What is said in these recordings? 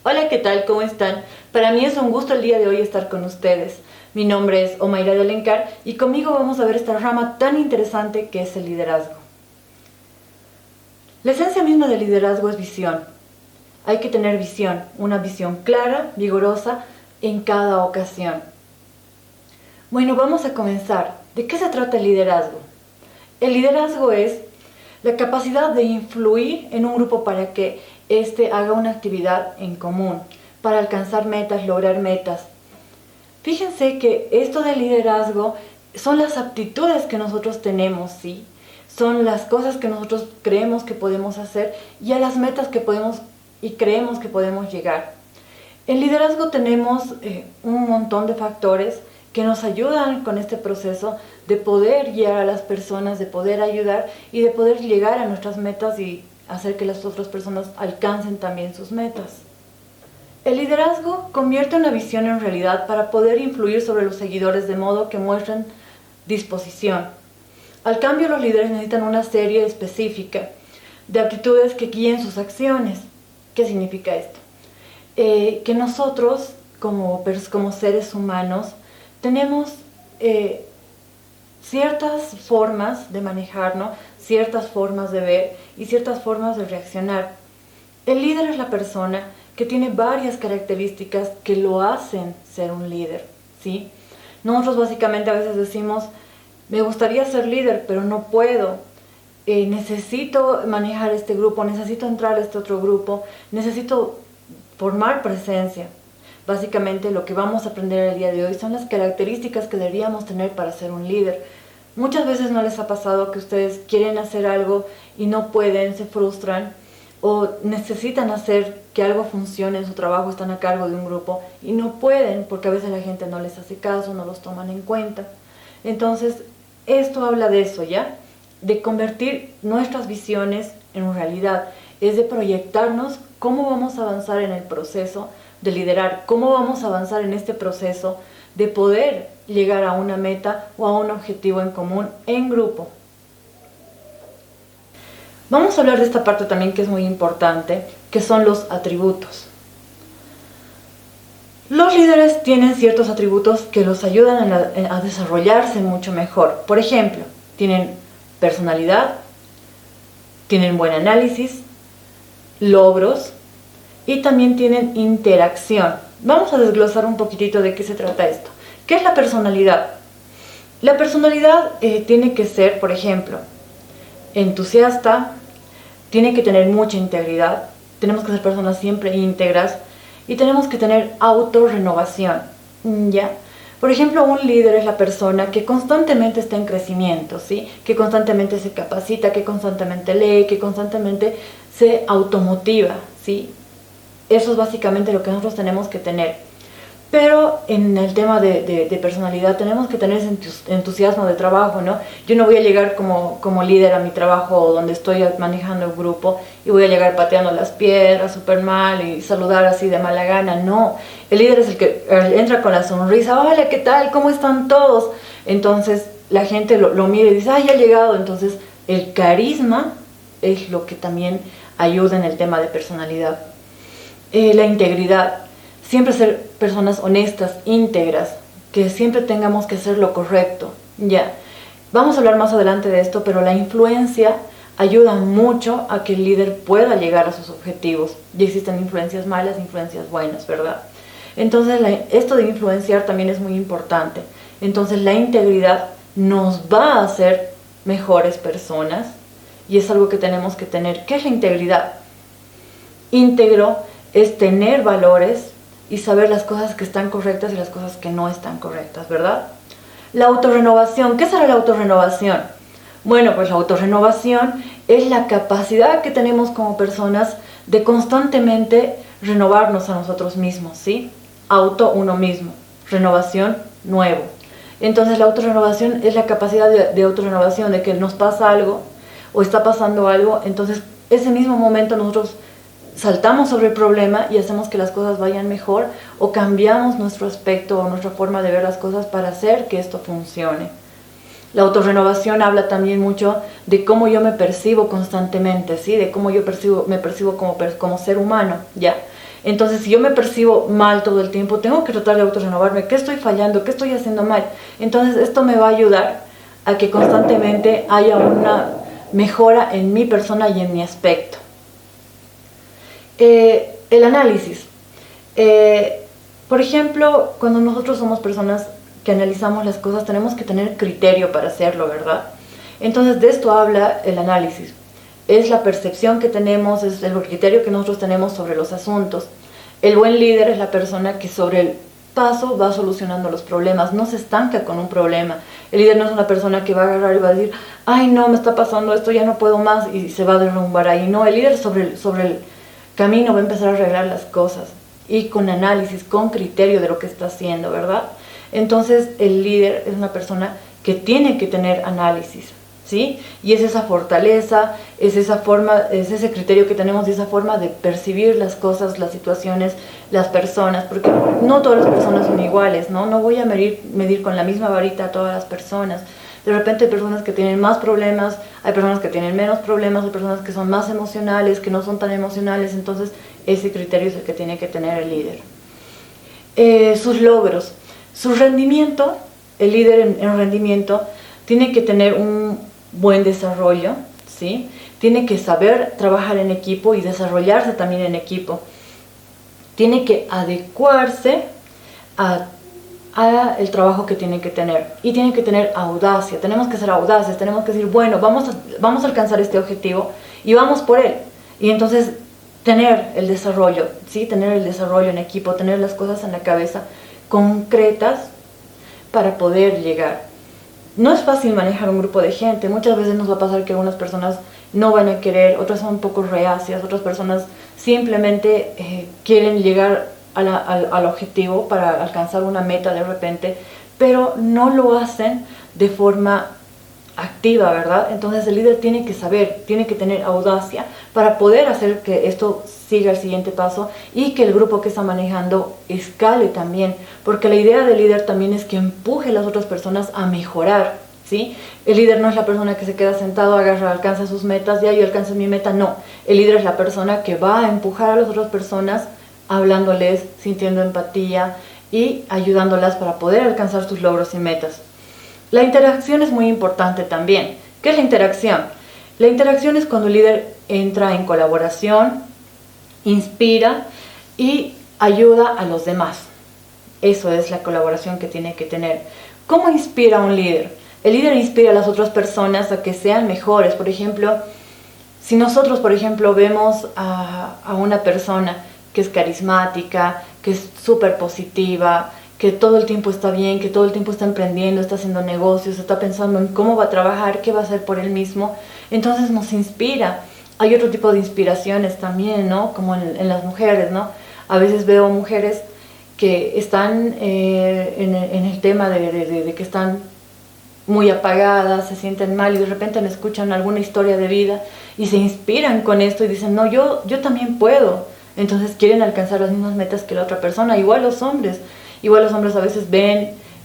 Hola, ¿qué tal? ¿Cómo están? Para mí es un gusto el día de hoy estar con ustedes. Mi nombre es Omaira de Alencar y conmigo vamos a ver esta rama tan interesante que es el liderazgo. La esencia misma del liderazgo es visión. Hay que tener visión, una visión clara, vigorosa en cada ocasión. Bueno, vamos a comenzar. ¿De qué se trata el liderazgo? El liderazgo es la capacidad de influir en un grupo para que éste haga una actividad en común, para alcanzar metas, lograr metas. Fíjense que esto del liderazgo son las aptitudes que nosotros tenemos, ¿sí? Son las cosas que nosotros creemos que podemos hacer y a las metas que podemos y creemos que podemos llegar. En liderazgo tenemos un montón de factores que nos ayudan con este proceso de poder guiar a las personas, de poder ayudar y de poder llegar a nuestras metas y hacer que las otras personas alcancen también sus metas. El liderazgo convierte una visión en realidad para poder influir sobre los seguidores de modo que muestren disposición. Al cambio, los líderes necesitan una serie específica de aptitudes que guíen sus acciones. ¿Qué significa esto? Que nosotros, como seres humanos, tenemos ciertas formas de manejarnos, ciertas formas de ver y ciertas formas de reaccionar. El líder es la persona que tiene varias características que lo hacen ser un líder, ¿sí? Nosotros básicamente a veces decimos, me gustaría ser líder, pero no puedo. Necesito manejar este grupo, necesito entrar a este otro grupo, necesito formar presencia. Básicamente lo que vamos a aprender el día de hoy son las características que deberíamos tener para ser un líder. Muchas veces no les ha pasado que ustedes quieren hacer algo y no pueden, se frustran o necesitan hacer que algo funcione en su trabajo, están a cargo de un grupo y no pueden porque a veces la gente no les hace caso, no los toman en cuenta. Entonces, esto habla de eso, ¿ya? De convertir nuestras visiones en realidad, es de proyectarnos cómo vamos a avanzar en el proceso de liderar, cómo vamos a avanzar en este proceso de poder llegar a una meta o a un objetivo en común en grupo. Vamos a hablar de esta parte también que es muy importante, que son los atributos. Los líderes tienen ciertos atributos que los ayudan a desarrollarse mucho mejor. Por ejemplo, tienen personalidad, tienen buen análisis, logros y también tienen interacción. Vamos a desglosar un poquitito de qué se trata esto. ¿Qué es la personalidad? La personalidad tiene que ser, por ejemplo, entusiasta, tiene que tener mucha integridad, tenemos que ser personas siempre íntegras y tenemos que tener autorrenovación, ¿ya? Por ejemplo, un líder es la persona que constantemente está en crecimiento, ¿sí? Que constantemente se capacita, que constantemente lee, que constantemente se automotiva, ¿sí? Eso es básicamente lo que nosotros tenemos que tener. Pero en el tema de personalidad tenemos que tener ese entusiasmo de trabajo, ¿no? Yo no voy a llegar como líder a mi trabajo donde estoy manejando el grupo y voy a llegar pateando las piedras súper mal y saludar así de mala gana. No, el líder es el que entra con la sonrisa. Hola, ¿qué tal? ¿Cómo están todos? Entonces la gente lo mira y dice, ¡ay, ya ha llegado! Entonces el carisma es lo que también ayuda en el tema de personalidad. La integridad. Siempre ser personas honestas, íntegras, que siempre tengamos que hacer lo correcto, ya. Vamos a hablar más adelante de esto, pero la influencia ayuda mucho a que el líder pueda llegar a sus objetivos. Y existen influencias malas, influencias buenas, ¿verdad? Entonces, esto de influenciar también es muy importante. Entonces, la integridad nos va a hacer mejores personas y es algo que tenemos que tener. ¿Qué es la integridad? Íntegro es tener valores y saber las cosas que están correctas y las cosas que no están correctas, ¿verdad? La autorrenovación. ¿Qué será la autorrenovación? Bueno, pues la autorrenovación es la capacidad que tenemos como personas de constantemente renovarnos a nosotros mismos, ¿sí? Uno mismo. Renovación, nuevo. Entonces la autorrenovación es la capacidad de autorrenovación, de que nos pasa algo o está pasando algo, entonces ese mismo momento nosotros saltamos sobre el problema y hacemos que las cosas vayan mejor o cambiamos nuestro aspecto o nuestra forma de ver las cosas para hacer que esto funcione. La autorrenovación habla también mucho de cómo yo me percibo constantemente, ¿sí? De cómo yo me percibo como ser humano, ¿ya? Entonces, si yo me percibo mal todo el tiempo, tengo que tratar de autorrenovarme. ¿Qué estoy fallando? ¿Qué estoy haciendo mal? Entonces, esto me va a ayudar a que constantemente haya una mejora en mi persona y en mi aspecto. El análisis. Por ejemplo, cuando nosotros somos personas que analizamos las cosas, tenemos que tener criterio para hacerlo, ¿verdad? Entonces, de esto habla el análisis. Es la percepción que tenemos, es el criterio que nosotros tenemos sobre los asuntos. El buen líder es la persona que sobre el paso va solucionando los problemas, no se estanca con un problema. El líder no es una persona que va a agarrar y va a decir, ay no, me está pasando esto, ya no puedo más, y se va a derrumbar ahí. No, el líder sobre el camino va a empezar a arreglar las cosas, y con análisis, con criterio de lo que está haciendo, ¿verdad? Entonces el líder es una persona que tiene que tener análisis, ¿sí? Y es esa fortaleza, es esa forma, es ese criterio que tenemos y esa forma de percibir las cosas, las situaciones, las personas, porque no todas las personas son iguales, ¿no? No voy a medir con la misma varita a todas las personas. De repente hay personas que tienen más problemas, hay personas que tienen menos problemas, hay personas que son más emocionales, que no son tan emocionales, entonces ese criterio es el que tiene que tener el líder. Sus logros, su rendimiento, el líder en rendimiento tiene que tener un buen desarrollo, ¿sí? Tiene que saber trabajar en equipo y desarrollarse también en equipo. Tiene que adecuarse a el trabajo que tiene que tener, y tiene que tener audacia. Tenemos que ser audaces, tenemos que decir, bueno, vamos a alcanzar este objetivo y vamos por él. Y entonces tener el desarrollo, ¿sí? Tener el desarrollo en equipo, tener las cosas en la cabeza concretas para poder llegar. No es fácil manejar un grupo de gente. Muchas veces nos va a pasar que algunas personas no van a querer, otras son un poco reacias, otras personas simplemente quieren llegar al objetivo para alcanzar una meta de repente, pero no lo hacen de forma activa, ¿verdad? Entonces el líder tiene que saber, tiene que tener audacia para poder hacer que esto siga el siguiente paso y que el grupo que está manejando escale también, porque la idea del líder también es que empuje a las otras personas a mejorar, ¿sí? El líder no es la persona que se queda sentado, agarra, alcanza sus metas, ya yo alcancé mi meta, no. El líder es la persona que va a empujar a las otras personas, hablándoles, sintiendo empatía y ayudándolas para poder alcanzar sus logros y metas. La interacción es muy importante también. ¿Qué es la interacción? La interacción es cuando el líder entra en colaboración, inspira y ayuda a los demás. Eso es la colaboración que tiene que tener. ¿Cómo inspira un líder? El líder inspira a las otras personas a que sean mejores. Por ejemplo, si nosotros, por ejemplo, vemos a una persona que es carismática, que es súper positiva, que todo el tiempo está bien, que todo el tiempo está emprendiendo, está haciendo negocios, está pensando en cómo va a trabajar, qué va a hacer por él mismo, entonces nos inspira. Hay otro tipo de inspiraciones también, ¿no? Como en las mujeres, ¿no? A veces veo mujeres que están en el tema de que están muy apagadas, se sienten mal y de repente me escuchan alguna historia de vida y se inspiran con esto y dicen, no, yo también puedo. Entonces quieren alcanzar las mismas metas que la otra persona. Igual los hombres a veces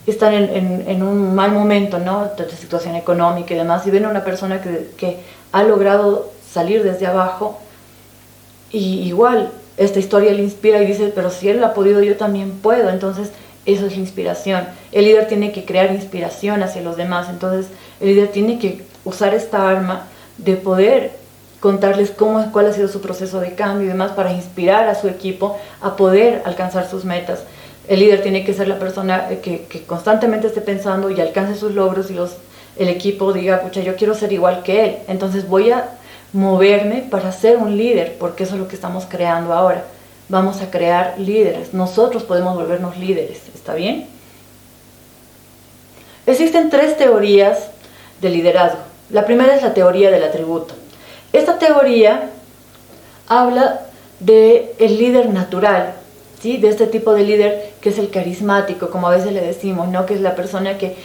están en un mal momento, ¿no? De situación económica y demás, y ven a una persona que ha logrado salir desde abajo, y igual esta historia le inspira y dice, pero si él ha podido, yo también puedo. Entonces eso es la inspiración. El líder tiene que crear inspiración hacia los demás. Entonces el líder tiene que usar esta arma de poder contarles cuál ha sido su proceso de cambio y demás, para inspirar a su equipo a poder alcanzar sus metas. El líder tiene que ser la persona que constantemente esté pensando y alcance sus logros, y el equipo diga, pucha, yo quiero ser igual que él, entonces voy a moverme para ser un líder, porque eso es lo que estamos creando ahora. Vamos a crear líderes, nosotros podemos volvernos líderes, ¿está bien? Existen 3 teorías de liderazgo. La primera es la teoría del atributo. Esta teoría habla del líder natural, ¿sí? De este tipo de líder que es el carismático, como a veces le decimos, ¿no? Que es la persona que,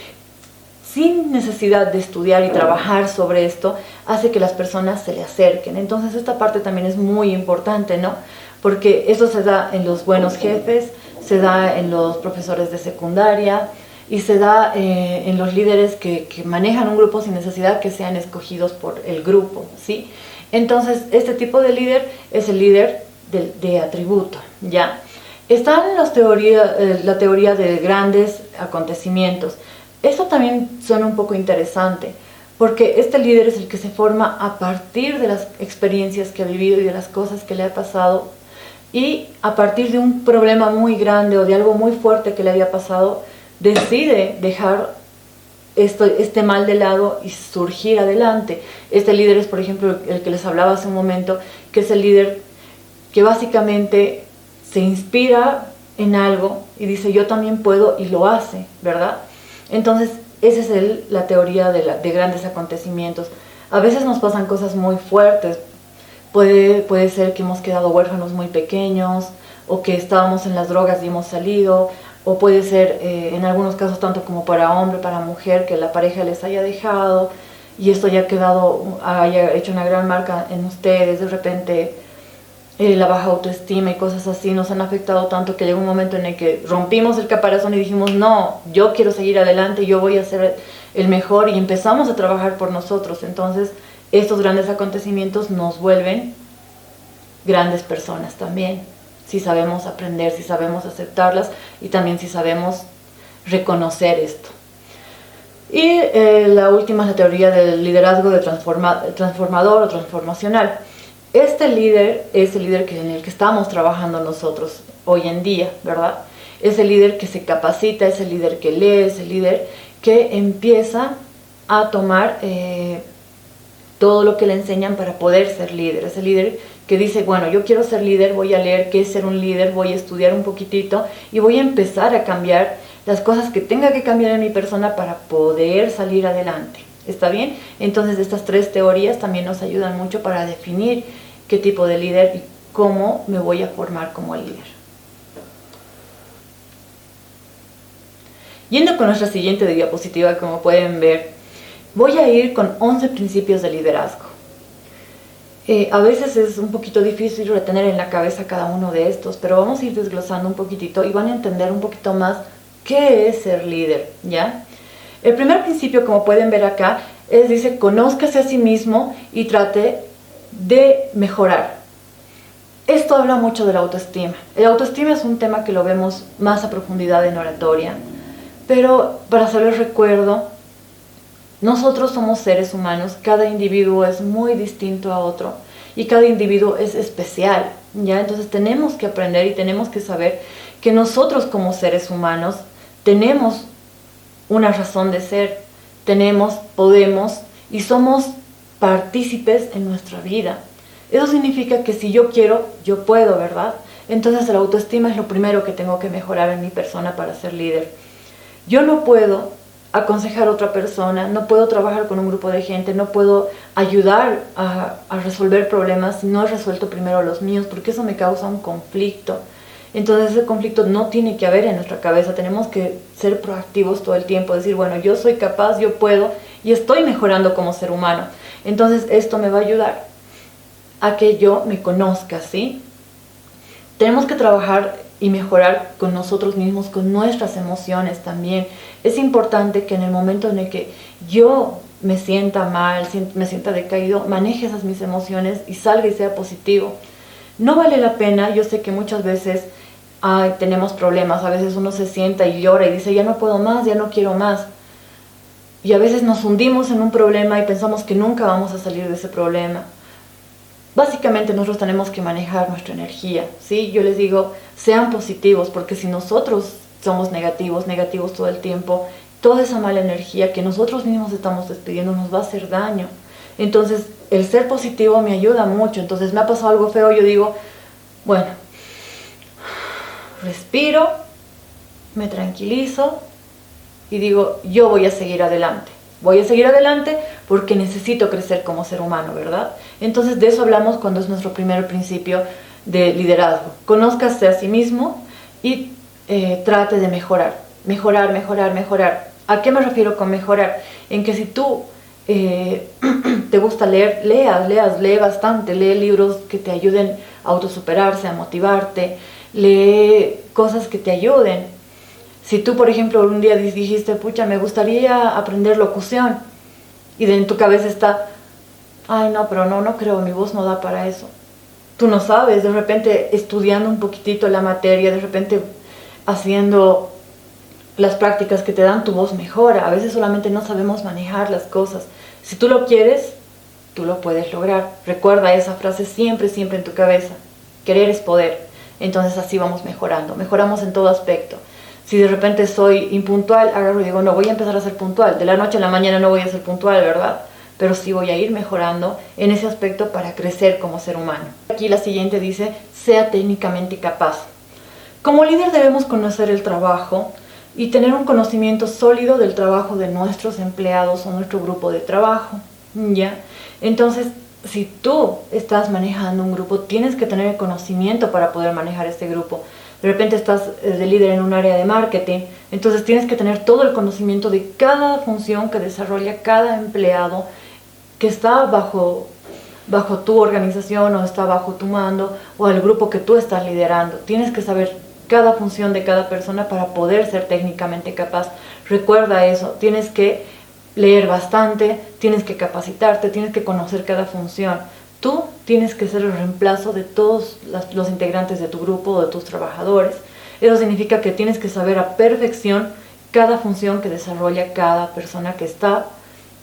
sin necesidad de estudiar y trabajar sobre esto, hace que las personas se le acerquen. Entonces esta parte también es muy importante, ¿no? Porque eso se da en los buenos jefes, se da en los profesores de secundaria y se da en los líderes que manejan un grupo sin necesidad que sean escogidos por el grupo, ¿sí? Entonces este tipo de líder es el líder de atributo, ¿ya? Están la teoría de grandes acontecimientos. Esto también suena un poco interesante, porque este líder es el que se forma a partir de las experiencias que ha vivido y de las cosas que le ha pasado, y a partir de un problema muy grande o de algo muy fuerte que le había pasado, decide dejar este mal de lado y surgir adelante. Este líder es, por ejemplo, el que les hablaba hace un momento, que es el líder que básicamente se inspira en algo y dice yo también puedo, y lo hace, ¿verdad? Entonces esa es la teoría de grandes acontecimientos. A veces nos pasan cosas muy fuertes. Puede ser que hemos quedado huérfanos muy pequeños, o que estábamos en las drogas y hemos salido, o puede ser en algunos casos tanto como para hombre, para mujer, que la pareja les haya dejado y esto haya hecho una gran marca en ustedes. De repente la baja autoestima y cosas así nos han afectado tanto que llegó un momento en el que rompimos el caparazón y dijimos no, yo quiero seguir adelante, yo voy a ser el mejor, y empezamos a trabajar por nosotros. Entonces estos grandes acontecimientos nos vuelven grandes personas también, si sabemos aprender, si sabemos aceptarlas y también si sabemos reconocer esto. Y la última es la teoría del liderazgo transformador o transformacional. Este líder es el líder en el que estamos trabajando nosotros hoy en día, ¿verdad? Es el líder que se capacita, es el líder que lee, es el líder que empieza a tomar todo lo que le enseñan para poder ser líder. Es el líder que dice, bueno, yo quiero ser líder, voy a leer qué es ser un líder, voy a estudiar un poquitito y voy a empezar a cambiar las cosas que tenga que cambiar en mi persona para poder salir adelante. ¿Está bien? Entonces estas tres teorías también nos ayudan mucho para definir qué tipo de líder y cómo me voy a formar como líder. Yendo con nuestra siguiente diapositiva, como pueden ver, voy a ir con 11 principios de liderazgo. A veces es un poquito difícil retener en la cabeza cada uno de estos, pero vamos a ir desglosando un poquitito y van a entender un poquito más qué es ser líder, ¿ya? El primer principio, como pueden ver acá, dice, conózcase a sí mismo y trate de mejorar. Esto habla mucho de la autoestima. La autoestima es un tema que lo vemos más a profundidad en oratoria, pero para hacerles recuerdo, nosotros somos seres humanos, cada individuo es muy distinto a otro y cada individuo es especial, ¿ya? Entonces tenemos que aprender y tenemos que saber que nosotros como seres humanos tenemos una razón de ser, podemos y somos partícipes en nuestra vida. Eso significa que si yo quiero, yo puedo, ¿verdad? Entonces la autoestima es lo primero que tengo que mejorar en mi persona para ser líder. Yo no puedo aconsejar a otra persona, no puedo trabajar con un grupo de gente, no puedo ayudar a resolver problemas si no he resuelto primero los míos, porque eso me causa un conflicto. Entonces ese conflicto no tiene que haber en nuestra cabeza, tenemos que ser proactivos todo el tiempo, decir, bueno, yo soy capaz, yo puedo y estoy mejorando como ser humano. Entonces esto me va a ayudar a que yo me conozca, ¿sí? Tenemos que trabajar y mejorar con nosotros mismos, con nuestras emociones también. Es importante que en el momento en el que yo me sienta mal, me sienta decaído, maneje esas mis emociones y salga y sea positivo. No vale la pena, yo sé que muchas veces tenemos problemas, a veces uno se sienta y llora y dice ya no puedo más, ya no quiero más. Y a veces nos hundimos en un problema y pensamos que nunca vamos a salir de ese problema. Básicamente nosotros tenemos que manejar nuestra energía, ¿sí? Yo les digo, sean positivos, porque si nosotros somos negativos todo el tiempo, toda esa mala energía que nosotros mismos estamos despidiendo nos va a hacer daño. Entonces, el ser positivo me ayuda mucho. Entonces, me ha pasado algo feo, yo digo, bueno, respiro, me tranquilizo y digo, yo voy a seguir adelante. Voy a seguir adelante porque necesito crecer como ser humano, ¿verdad? Entonces de eso hablamos cuando es nuestro primer principio de liderazgo. Conózcase a sí mismo y trate de mejorar. Mejorar. ¿A qué me refiero con mejorar? En que si tú te gusta leer, lee bastante, lee libros que te ayuden a autosuperarse, a motivarte, lee cosas que te ayuden. Si tú, por ejemplo, un día dijiste, pucha, me gustaría aprender locución, y en tu cabeza está, ay, no, pero no creo, mi voz no da para eso. tú no sabes, de repente estudiando un poquitito la materia, de repente haciendo las prácticas que te dan, tu voz mejora. A veces solamente no sabemos manejar las cosas. Si tú lo quieres, tú lo puedes lograr. Recuerda esa frase siempre, siempre en tu cabeza. Querer es poder. Entonces así vamos mejorando. Mejoramos en todo aspecto. Si de repente soy impuntual, agarro y digo, no, voy a empezar a ser puntual. De la noche a la mañana no voy a ser puntual, ¿verdad? Pero sí voy a ir mejorando en ese aspecto para crecer como ser humano. Aquí la siguiente dice, sea técnicamente capaz. Como líder debemos conocer el trabajo y tener un conocimiento sólido del trabajo de nuestros empleados o nuestro grupo de trabajo, ¿ya? Entonces, si tú estás manejando un grupo, tienes que tener el conocimiento para poder manejar este grupo. De repente estás de líder en un área de marketing, entonces tienes que tener todo el conocimiento de cada función que desarrolla cada empleado que está bajo tu organización o está bajo tu mando o el grupo que tú estás liderando. Tienes que saber cada función de cada persona para poder ser técnicamente capaz. Recuerda eso, tienes que leer bastante, tienes que capacitarte, tienes que conocer cada función. Tú tienes que ser el reemplazo de todos los integrantes de tu grupo o de tus trabajadores. Eso significa que tienes que saber a perfección cada función que desarrolla cada persona que está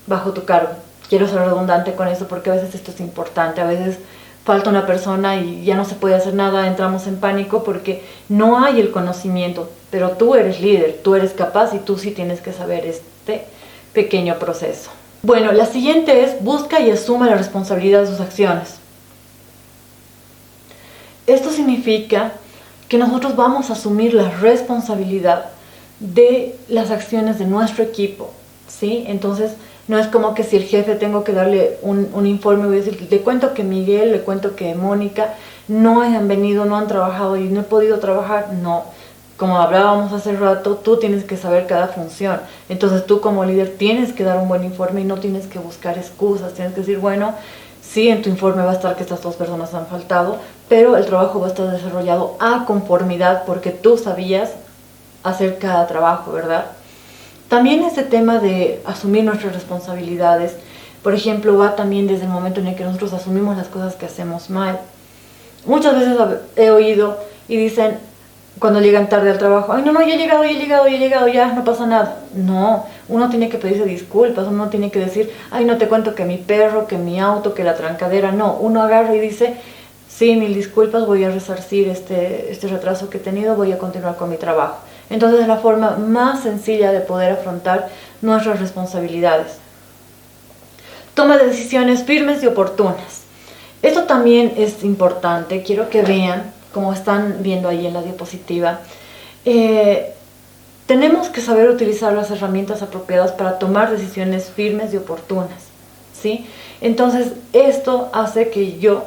bajo tu cargo. Quiero ser redundante con eso porque a veces esto es importante, a veces falta una persona y ya no se puede hacer nada, entramos en pánico porque no hay el conocimiento, pero tú eres líder, tú eres capaz y tú sí tienes que saber este pequeño proceso. Bueno, la siguiente es, busca y asuma la responsabilidad de sus acciones. Esto significa que nosotros vamos a asumir la responsabilidad de las acciones de nuestro equipo, ¿sí? Entonces, no es como que si el jefe tengo que darle un informe, voy a decir, le cuento que Miguel, le cuento que Mónica no han venido, no han trabajado y no he podido trabajar. No, como hablábamos hace rato, tú tienes que saber cada función. Entonces tú como líder tienes que dar un buen informe y no tienes que buscar excusas. Tienes que decir, bueno, sí, en tu informe va a estar que estas dos personas han faltado, pero el trabajo va a estar desarrollado a conformidad porque tú sabías hacer cada trabajo, ¿verdad? También este tema de asumir nuestras responsabilidades, por ejemplo, va también desde el momento en el que nosotros asumimos las cosas que hacemos mal. Muchas veces he oído y dicen, cuando llegan tarde al trabajo, ay, no, ya he llegado, ya, no pasa nada. No, uno tiene que pedirse disculpas, uno tiene que decir, ay, no te cuento que mi perro, que mi auto, que la trancadera. No, uno agarra y dice, sí, mil disculpas, voy a resarcir este retraso que he tenido, voy a continuar con mi trabajo. Entonces es la forma más sencilla de poder afrontar nuestras responsabilidades. Toma de decisiones firmes y oportunas. Esto también es importante, quiero que vean, como están viendo ahí en la diapositiva, tenemos que saber utilizar las herramientas apropiadas para tomar decisiones firmes y oportunas, ¿sí? Entonces esto hace que yo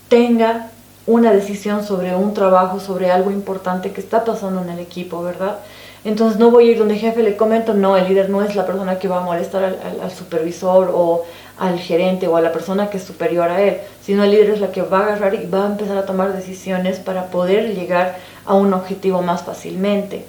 tenga una decisión sobre un trabajo, sobre algo importante que está pasando en el equipo, ¿verdad? Entonces no voy a ir donde el jefe le comento, no, el líder no es la persona que va a molestar al supervisor o al gerente o a la persona que es superior a él, sino el líder es la que va a agarrar y va a empezar a tomar decisiones para poder llegar a un objetivo más fácilmente.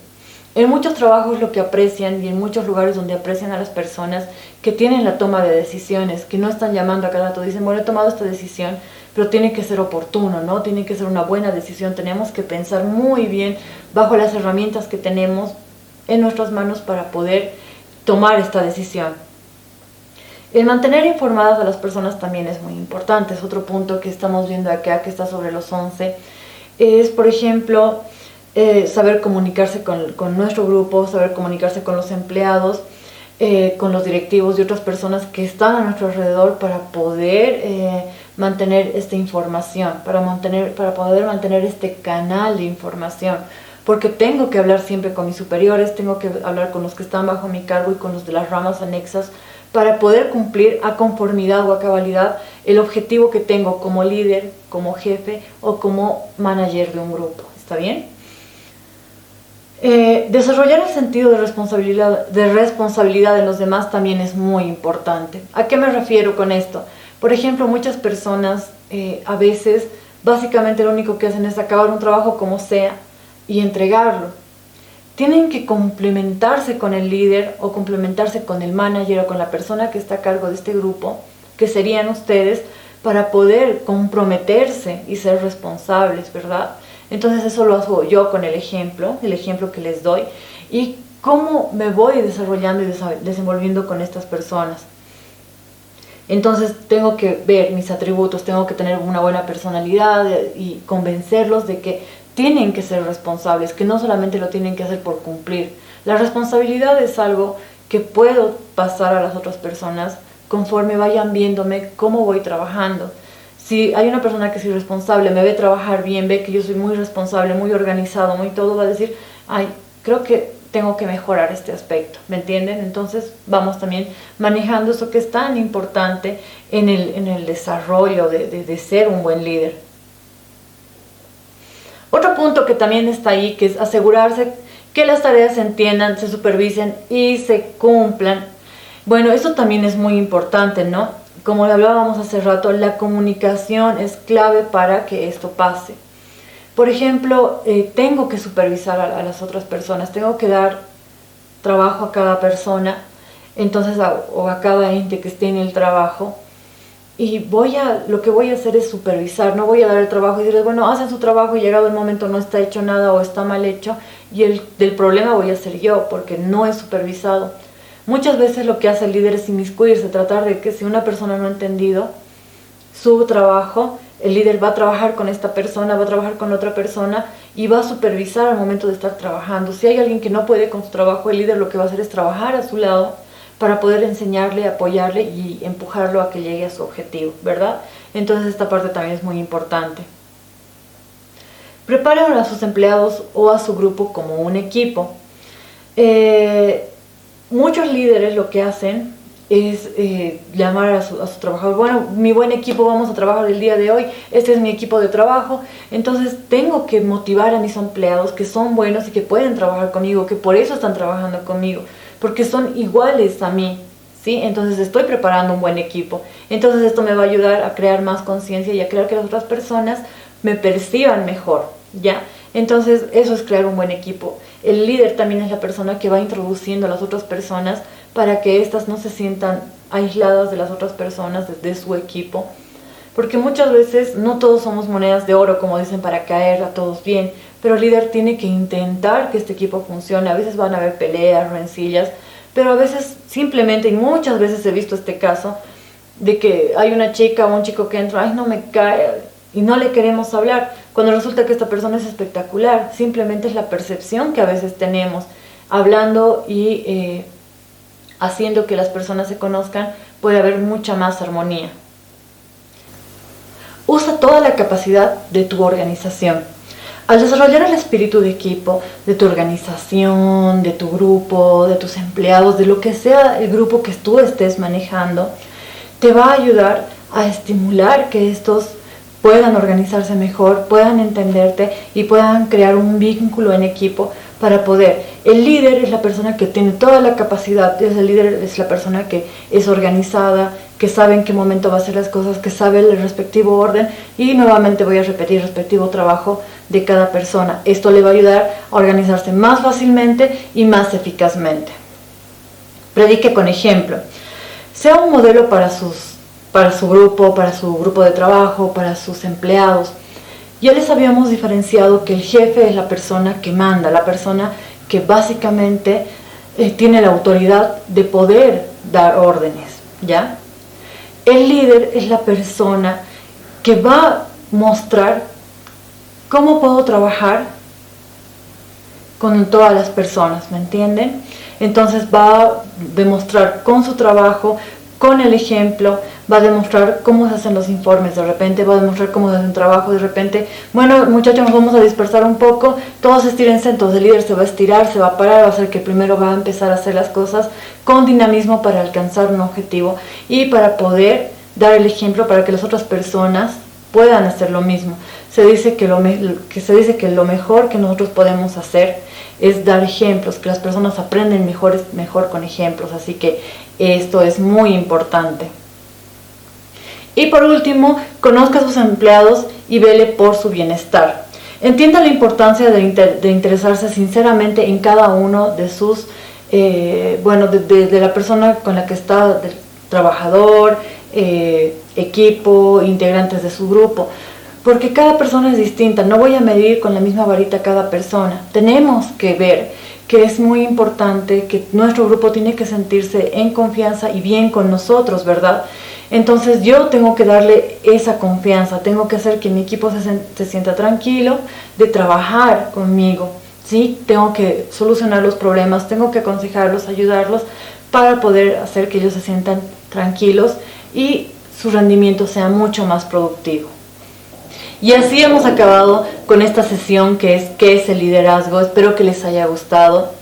En muchos trabajos lo que aprecian y en muchos lugares donde aprecian a las personas que tienen la toma de decisiones, que no están llamando a cada rato, dicen, bueno, he tomado esta decisión, pero tiene que ser oportuno, ¿no? Tiene que ser una buena decisión, tenemos que pensar muy bien bajo las herramientas que tenemos en nuestras manos para poder tomar esta decisión. El mantener informadas a las personas también es muy importante, es otro punto que estamos viendo acá, que está sobre los 11, es, por ejemplo, saber comunicarse con nuestro grupo, saber comunicarse con los empleados, con los directivos y otras personas que están a nuestro alrededor para poder mantener esta información, para poder mantener este canal de información, porque tengo que hablar siempre con mis superiores, tengo que hablar con los que están bajo mi cargo y con los de las ramas anexas para poder cumplir a conformidad o a cabalidad el objetivo que tengo como líder, como jefe o como manager de un grupo. ¿Está bien? Desarrollar el sentido de responsabilidad en los demás también es muy importante. ¿A qué me refiero con esto? Por ejemplo, muchas personas a veces básicamente lo único que hacen es acabar un trabajo como sea y entregarlo. Tienen que complementarse con el líder o complementarse con el manager o con la persona que está a cargo de este grupo, que serían ustedes, para poder comprometerse y ser responsables, ¿verdad? Entonces eso lo hago yo con el ejemplo que les doy, y cómo me voy desarrollando y desenvolviendo con estas personas. Entonces tengo que ver mis atributos, tengo que tener una buena personalidad y convencerlos de que tienen que ser responsables, que no solamente lo tienen que hacer por cumplir. La responsabilidad es algo que puedo pasar a las otras personas conforme vayan viéndome cómo voy trabajando. Si hay una persona que es irresponsable, me ve trabajar bien, ve que yo soy muy responsable, muy organizado, muy todo, va a decir, ay, creo que tengo que mejorar este aspecto, ¿me entienden? Entonces vamos también manejando eso que es tan importante en el desarrollo de ser un buen líder. Otro punto que también está ahí, que es asegurarse que las tareas se entiendan, se supervisen y se cumplan. Bueno, eso también es muy importante, ¿no? Como hablábamos hace rato, la comunicación es clave para que esto pase. Por ejemplo, tengo que supervisar a las otras personas, tengo que dar trabajo a cada persona, entonces o a cada ente que esté en el trabajo, y lo que voy a hacer es supervisar, no voy a dar el trabajo y decirles, bueno, hacen su trabajo y llegado el momento no está hecho nada o está mal hecho, y del problema voy a ser yo porque no he supervisado. Muchas veces lo que hace el líder es inmiscuirse, tratar de que si una persona no ha entendido su trabajo, el líder va a trabajar con esta persona, va a trabajar con otra persona y va a supervisar al momento de estar trabajando. Si hay alguien que no puede con su trabajo, el líder lo que va a hacer es trabajar a su lado para poder enseñarle, apoyarle y empujarlo a que llegue a su objetivo, ¿verdad? Entonces esta parte también es muy importante. Preparen a sus empleados o a su grupo como un equipo. Muchos líderes lo que hacen es llamar a su trabajador, bueno, mi buen equipo, vamos a trabajar el día de hoy, este es mi equipo de trabajo. Entonces tengo que motivar a mis empleados que son buenos y que pueden trabajar conmigo, que por eso están trabajando conmigo, porque son iguales a mí, ¿sí? Entonces estoy preparando un buen equipo. Entonces esto me va a ayudar a crear más conciencia y a crear que las otras personas me perciban mejor, ¿ya? Entonces eso es crear un buen equipo. El líder también es la persona que va introduciendo a las otras personas para que éstas no se sientan aisladas de las otras personas, de su equipo. Porque muchas veces no todos somos monedas de oro, como dicen, para caer a todos bien. Pero el líder tiene que intentar que este equipo funcione. A veces van a haber peleas, rencillas, pero a veces simplemente, y muchas veces he visto este caso, de que hay una chica o un chico que entra, ay, no me cae, y no le queremos hablar, cuando resulta que esta persona es espectacular. Simplemente es la percepción que a veces tenemos, hablando y haciendo que las personas se conozcan, puede haber mucha más armonía. Usa toda la capacidad de tu organización. Al desarrollar el espíritu de equipo, de tu organización, de tu grupo, de tus empleados, de lo que sea el grupo que tú estés manejando, te va a ayudar a estimular que estos puedan organizarse mejor, puedan entenderte y puedan crear un vínculo en equipo para poder. El líder es la persona que tiene toda la capacidad, el líder es la persona que es organizada, que sabe en qué momento va a hacer las cosas, que sabe el respectivo orden, y nuevamente voy a repetir, respectivo trabajo de cada persona. Esto le va a ayudar a organizarse más fácilmente y más eficazmente. Predique con ejemplo. Sea un modelo para su grupo de trabajo, para sus empleados. Ya les habíamos diferenciado que el jefe es la persona que manda, la persona que básicamente tiene la autoridad de poder dar órdenes, ¿ya? El líder es la persona que va a mostrar cómo puedo trabajar con todas las personas, ¿me entienden? Entonces va a demostrar con su trabajo, con el ejemplo, va a demostrar cómo se hacen los informes, de repente va a demostrar cómo se hace un trabajo, de repente, bueno, muchachos, nos vamos a dispersar un poco, todos estírense. Entonces el líder se va a estirar, se va a parar, va a ser que primero va a empezar a hacer las cosas con dinamismo para alcanzar un objetivo y para poder dar el ejemplo para que las otras personas puedan hacer lo mismo. Se dice que lo mejor que nosotros podemos hacer es dar ejemplos, que las personas aprenden mejor con ejemplos, así que esto es muy importante. Y por último, conozca a sus empleados y vele por su bienestar. Entienda la importancia de interesarse sinceramente en cada uno de sus, de la persona con la que está, del trabajador, equipo, integrantes de su grupo, porque cada persona es distinta, no voy a medir con la misma varita a cada persona. Tenemos que ver que es muy importante, que nuestro grupo tiene que sentirse en confianza y bien con nosotros, ¿verdad? Entonces yo tengo que darle esa confianza, tengo que hacer que mi equipo se sienta tranquilo de trabajar conmigo, ¿sí? Tengo que solucionar los problemas, tengo que aconsejarlos, ayudarlos para poder hacer que ellos se sientan tranquilos y su rendimiento sea mucho más productivo. Y así hemos acabado con esta sesión que es ¿qué es el liderazgo? Espero que les haya gustado.